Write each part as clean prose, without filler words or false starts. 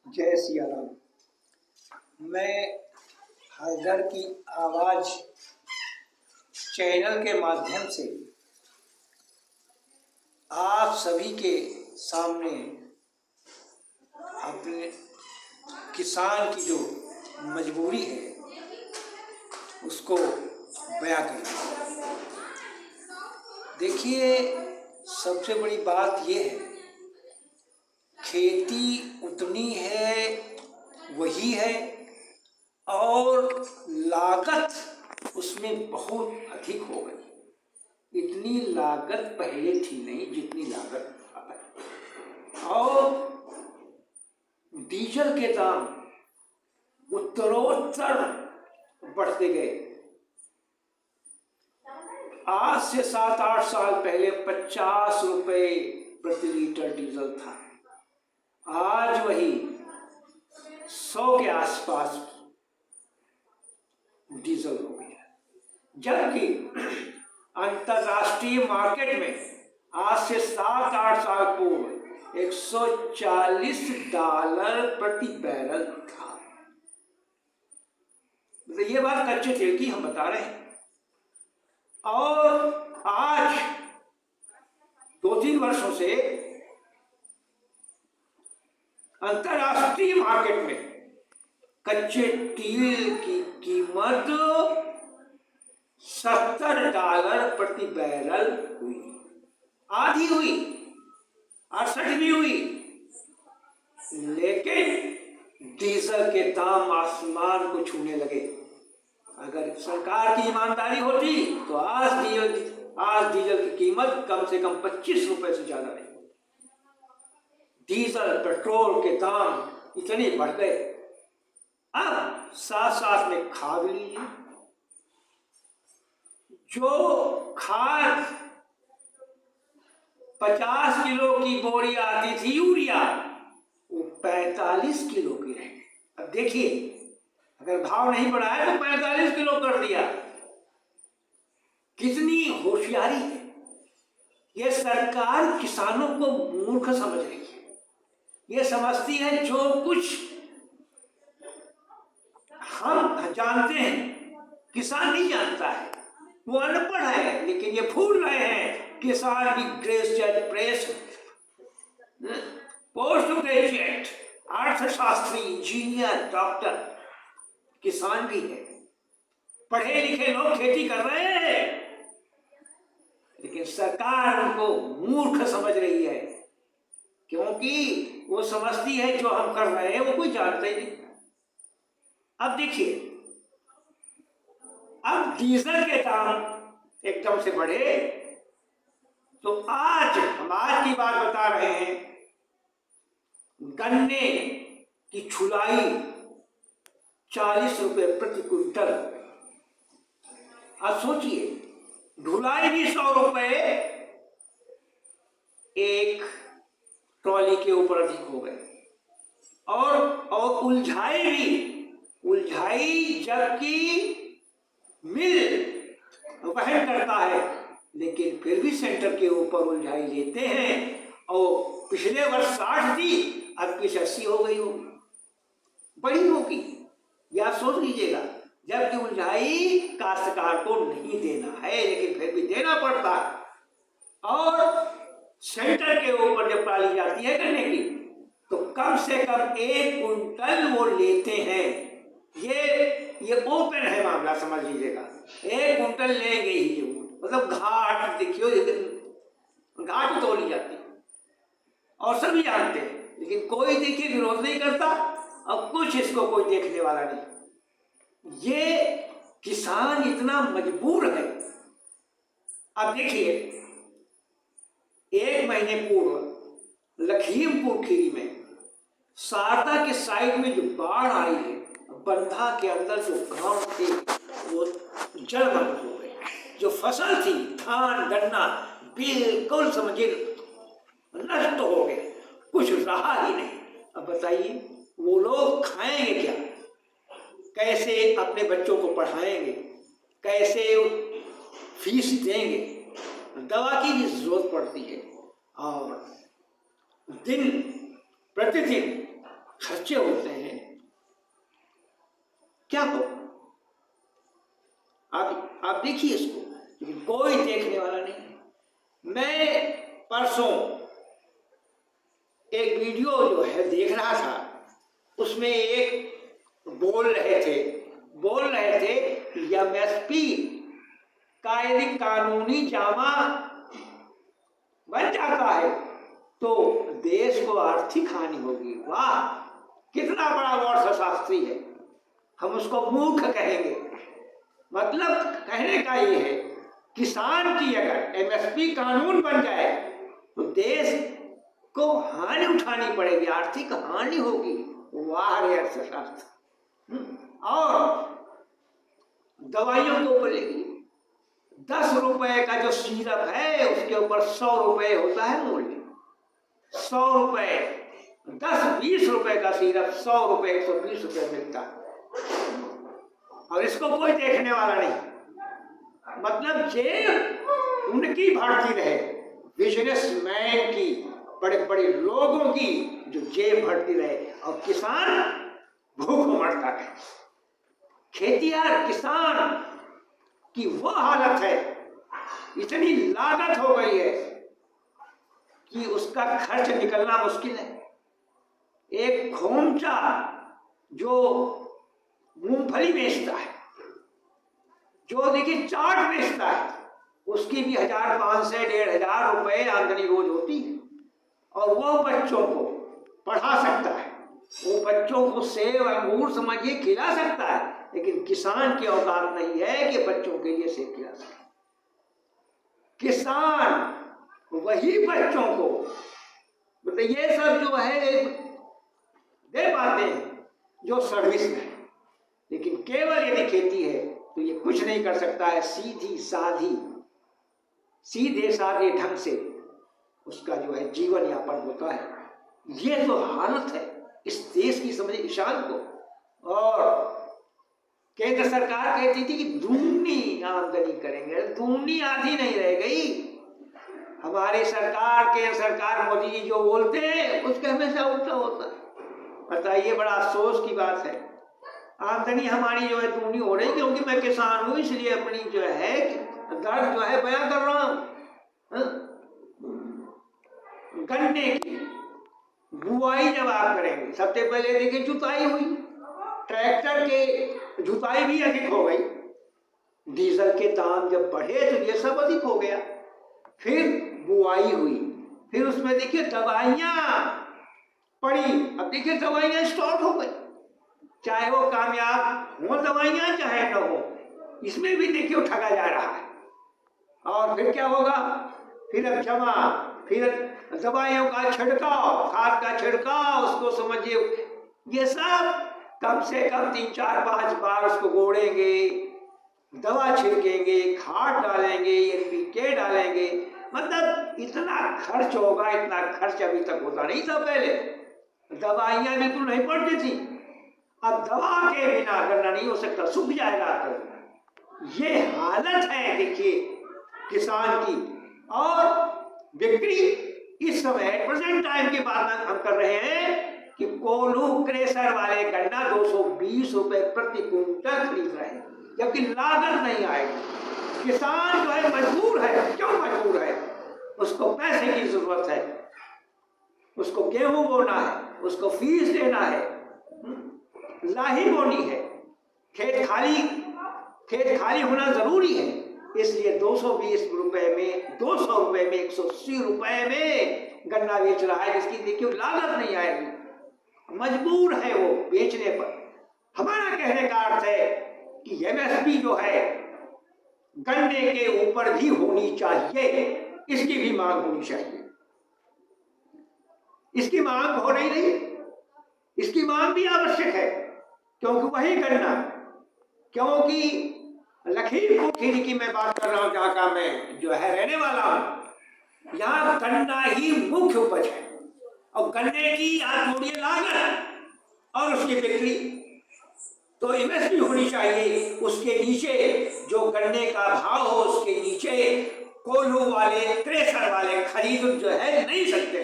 जय सिया राम। मैं हर घर की आवाज़ चैनल के माध्यम से आप सभी के सामने अपने किसान की जो मजबूरी है उसको बयां कर रहा हूं। देखिए, सबसे बड़ी बात ये है, खेती उतनी है वही है और लागत उसमें बहुत अधिक हो गई। इतनी लागत पहले थी नहीं जितनी लागत अब है। और डीजल के दाम उत्तरोत्तर बढ़ते गए। आज से 7-8 साल पहले 50 रुपए प्रति लीटर डीजल था, आज वही 100 के आसपास डीजल हो गया। जबकि अंतर्राष्ट्रीय मार्केट में आज से 7-8 साल पूर्व $140 प्रति बैरल था। तो ये बात कच्चे तेल की हम बता रहे हैं। और आज 2-3 वर्षों से अंतर्राष्ट्रीय मार्केट में कच्चे तेल की कीमत $70 प्रति बैरल हुई, आधी हुई, 68 भी हुई। लेकिन डीजल के दाम आसमान को छूने लगे। अगर सरकार की ईमानदारी होती तो आज डीजल की कीमत कम से कम 25 रुपए से ज्यादा नहीं। डीजल पेट्रोल के दाम इतने बढ़ गए। अब साथ साथ में खाद लीजिए। जो खाद 50 किलो की बोरी आती थी यूरिया, वो 45 किलो की रह गई। अब देखिए, अगर भाव नहीं बढ़ा है तो 45 किलो कर दिया। कितनी होशियारी है। ये सरकार किसानों को मूर्ख समझ रही है। ये समझती है जो कुछ हम जानते हैं किसान नहीं जानता है, वो अनपढ़ है। लेकिन ये भूल रहे हैं किसान भी ग्रेजुएट, पोस्ट ग्रेजुएट, अर्थशास्त्री, इंजीनियर, डॉक्टर किसान भी है। पढ़े लिखे लोग खेती कर रहे हैं, लेकिन सरकार उनको मूर्ख समझ रही है, क्योंकि वो समझती है जो हम कर रहे हैं वो कोई जानता ही नहीं। अब देखिए, अब डीजल के दाम एकदम से बढ़े तो हम आज की बात बता रहे हैं। गन्ने की छुलाई 40 रुपए प्रति क्विंटल। अब सोचिए, ढुलाई भी 100 रुपए एक ट्रॉली के ऊपर अधिक हो गए। और उलझाई जबकि मिल वहन करता है, लेकिन फिर भी सेंटर के ऊपर उलझाई लेते हैं। और पिछले वर्ष 60 थी, अब की 80 हो गई होगी, बड़ी होगी। या सोच लीजिएगा, जबकि उलझाई काश्तकार को नहीं देना है, लेकिन फिर भी देना पड़ता है। और सेंटर के ऊपर जब पाली जाती है गन्ने की, तो कम से कम 1 कुंटल वो लेते हैं। ये ओपन है मामला, समझ लीजिएगा। 1 कुंटल लेंगे ही जरूर। मतलब घाट देखियो, घाट तोली जाती है और सभी जानते हैं, लेकिन कोई देखिए विरोध नहीं करता और कुछ इसको कोई देखने वाला नहीं। ये किसान इतना मजबूर है। अब देखिए, 1 महीने पूर्व लखीमपुर खीरी में शारदा के साइड में जो बाढ़ आई है, बंधा के अंदर जो गांव थे वो जलमग्न हो गए। जो फसल थी, धान गन्ना, बिल्कुल समझिए नष्ट हो गए, कुछ रहा ही नहीं। अब बताइए, वो लोग खाएंगे क्या? कैसे अपने बच्चों को पढ़ाएंगे? कैसे फीस देंगे? दवा की भी जरूरत पड़ती है और दिन प्रतिदिन खर्चे होते हैं, क्या हो? आप देखिए इसको, लेकिन कोई देखने वाला नहीं। मैं परसों एक वीडियो जो है देख रहा था, उसमें एक बोल रहे थे कि एमएसपी का यदि कानूनी जामा बन जाता है तो देश को आर्थिक हानि होगी। वाह, कितना बड़ा अर्थशास्त्री है, हम उसको मूर्ख कहेंगे। मतलब कहने का ये है, किसान की अगर एमएसपी कानून बन जाए तो देश को हानि उठानी पड़ेगी, आर्थिक हानि होगी। वाह रे अर्थशास्त्र। और दवाइयों के ऊपर लेगी, 10 रुपए का जो सिरप है उसके ऊपर 100 रुपए होता है मूल्य। 100 रुपए, 10-20 रुपए का सिरप 100 रुपए 120 रुपए मिलता है, और इसको कोई देखने वाला नहीं। मतलब जेब उनकी बढ़ती रहे, बिजनेसमैन की, बड़े बड़े लोगों की जो जेब बढ़ती रहे, और किसान भूख मरता है। खेतिहर किसान की वो हालत है, इतनी लागत हो गई है कि उसका खर्च निकलना मुश्किल है। एक खोमचा जो मूंगफली बेचता है, जो देखिए चाट बेचता है, उसकी भी 1500-1500 रुपए आमदनी रोज होती है, और वो बच्चों को पढ़ा सकता है, वो बच्चों को सेब अंगूर समझिए खिला सकता है, लेकिन किसान की औकात नहीं है कि बच्चों के लिए सेब खिला सके। किसान वही बच्चों को, मतलब ये सब जो है दे पाते हैं जो सर्विस में, लेकिन केवल यदि खेती है तो ये कुछ नहीं कर सकता है। सीधे साधे ढंग से उसका जो है जीवन यापन होता है। ये तो हालत है इस देश की, समझे ईशान को। और केंद्र सरकार कहती थी कि दूनी आमदनी करेंगे, दूनी आधी नहीं रह गई। हमारी सरकार, केंद्र सरकार, मोदी जी जो बोलते हैं उसके हमेशा उल्टा होता है। बताइए, बड़ा अफसोस की बात है। आमदनी हमारी जो है दूनी हो रही, क्योंकि मैं किसान हूं, इसलिए अपनी जो है दर्द जो है बयां कर रहा हूं। गन्ने की बुआई जब आप करेंगे, सबसे पहले देखिए जुताई हुई, ट्रैक्टर के जुताई भी अधिक हो गई, डीजल के दाम जब बढ़े तो ये सब अधिक हो गया। फिर बुआई हुई, फिर उसमें देखिए दवाइयां पड़ी, अब देखिए दवाइयां स्टॉक हो गई, चाहे वो कामयाब हो दवाइयां चाहे न हो, इसमें भी देखिए ठगा जा रहा है। और फिर क्या होगा, फिर अब जमा, फिर दवाइयों का छिड़काव, खाद का छिड़काव, उसको समझिए ये सब कम से कम 3-4-5 बार उसको गोड़ेंगे, दवा छिड़केंगे, खाद डालेंगे, NPK डालेंगे, मतलब इतना खर्च होगा, इतना खर्च अभी तक होता नहीं था। पहले दवाइयां बिल्कुल नहीं पड़ती थी, अब दवा के बिना गन्ना नहीं हो सकता, सूख जाएगा। तो ये हालत है देखिए किसान की। और बिक्री इस समय प्रेजेंट टाइम की बात हम कर रहे हैं कि कोल्हू क्रेशर वाले गन्ना 220 रुपए प्रति क्विंटल खरीद रहे हैं, जबकि लागत नहीं आएगी। किसान जो है मजबूर है। क्यों मजबूर है? उसको पैसे की जरूरत है, उसको गेहूं बोना है, उसको फीस देना है, लाही बोनी है, खेत खाली होना जरूरी है। इसलिए 220 रुपए में, 200 रुपए में, 180 रुपए में गन्ना बेच रहा है, जिसकी देखिए लागत नहीं आएगी। मजबूर है वो बेचने पर। हमारा कहने का अर्थ है कि एमएसपी जो है गन्ने के ऊपर भी होनी चाहिए, इसकी भी मांग होनी चाहिए। इसकी मांग हो नहीं रही, इसकी मांग भी आवश्यक है, क्योंकि वही गन्ना, क्योंकि लखीमपुर खीरी की मैं बात कर रहा हूं, जहां का मैं जो है रहने वाला हूं, यहाँ गन्ना ही मुख्य उपज है। और गन्ने की आप जोड़िए लागत और उसकी बिक्री, तो एमएसपी होनी चाहिए। उसके नीचे जो गन्ने का भाव हो, उसके नीचे कोल्हू वाले, क्रेशर वाले खरीद जो है नहीं सकते,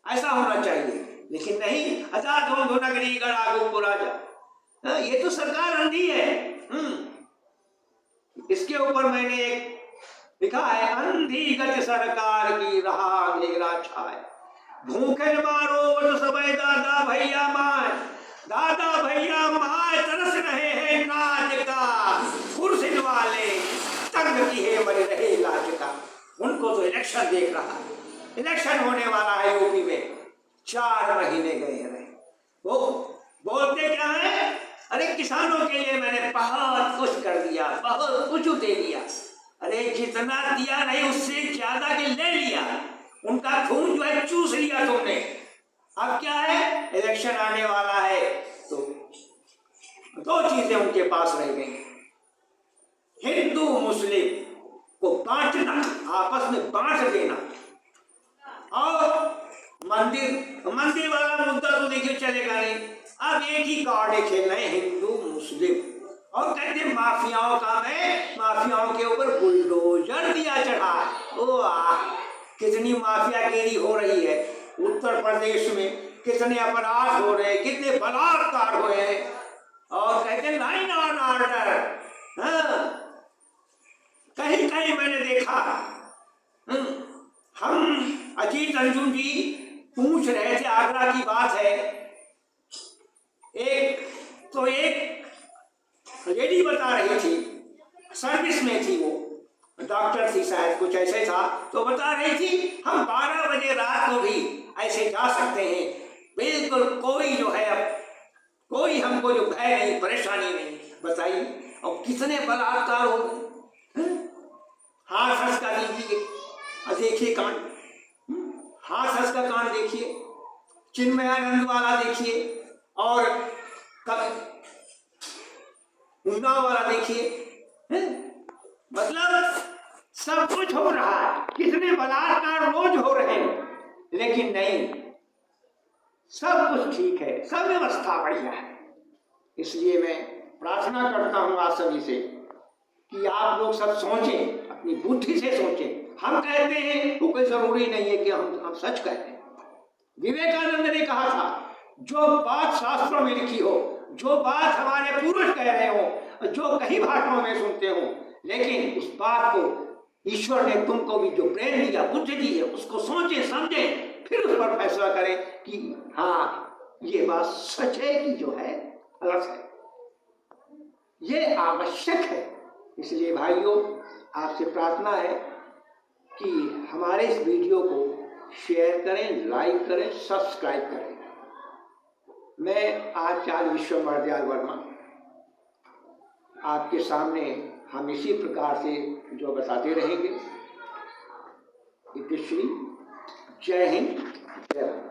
ऐसा होना चाहिए। लेकिन नहीं, आजाद हो नगरी गड़ा गुप्पु राजा। ये तो सरकार अंधी है। इसके ऊपर मैंने एक लिखा है, अंधी गति सरकार की रहा अंधेरा छाए, भूखे मारो तो सबे दादा भैया माए, दादा भैया माए तरस रहे हैं नाच का, कुर्सी वाले तंग किए मर रहे लाज का। उनको तो इलेक्शन देख रहा है, इलेक्शन होने वाला है यूपी में, 4 महीने गए रहे। वो बोलते क्या है, अरे किसानों के लिए मैंने बहुत कुछ कर दिया, बहुत कुछ दे दिया। अरे जितना दिया नहीं उससे ज्यादा के ले लिया, उनका खून जो है चूस लिया तुमने। अब क्या है, इलेक्शन आने वाला है तो 2 चीजें उनके पास रह गई, हिंदू मुस्लिम को बांटना, आपस में बांट देना, और मंदिर वाला मुद्दा तो देखिए चलेगा नहीं। अब एक ही कार्ड खेल रहे हिंदू मुस्लिम, और कहते माफियाओं का मैं माफियाओं के ऊपर बुलडोजर दिया चढ़ा। ओ कितनी माफियागिरी हो रही है उत्तर प्रदेश में, कितने अपराध हो रहे हैं, कितने बलात्कार हुए हैं, और कहते लाइन ऑन ऑर्डर। कहीं कहीं मैंने देखा, हम अजीत अंजुम जी पूछ रहे थे, आगरा की बात है, एक लेडी बता रही थी, सर्विस में थी, वो डॉक्टर थी शायद, कुछ ऐसे था, तो बता रही थी हम 12 बजे रात को भी ऐसे जा सकते हैं, बिल्कुल कोई जो है कोई हमको जो भय नहीं, परेशानी नहीं। बताइए, और कितने बलात्कार हो गए। हाथरस का देखिए कांड, हाथरस का कांड देखिए, चिन्मयानंद वाला देखिए, और उन्नाव वाला देखिए। मतलब सब कुछ हो रहा है, कितने बलात्कार रोज हो रहे हैं, लेकिन नहीं, सब कुछ ठीक है, सब व्यवस्था बढ़िया है। इसलिए मैं प्रार्थना करता हूं आप सभी से कि आप लोग सब सोचें, अपनी बुद्धि से सोचें। हम कहते हैं वो कोई जरूरी नहीं है कि हम सच कहते हैं। विवेकानंद ने कहा था, जो बात शास्त्रों में लिखी हो, जो बात हमारे पूर्वज कह रहे हो, जो कई भाषाओं में सुनते हो, लेकिन उस बात को ईश्वर ने तुमको भी जो प्रेम दिया, बुद्धि दी है, उसको सोचें समझें, फिर उस पर फैसला करें कि हाँ ये बात सच है कि जो है गलत है। ये आवश्यक है। इसलिए भाइयों, आपसे प्रार्थना है कि हमारे इस वीडियो को शेयर करें, लाइक करें, सब्सक्राइब करें। मैं आचार्य विश्वम्भरदयाल वर्मा आपके सामने हम इसी प्रकार से जो बताते रहेंगे। इति श्री, जय हिंद, जय भारत।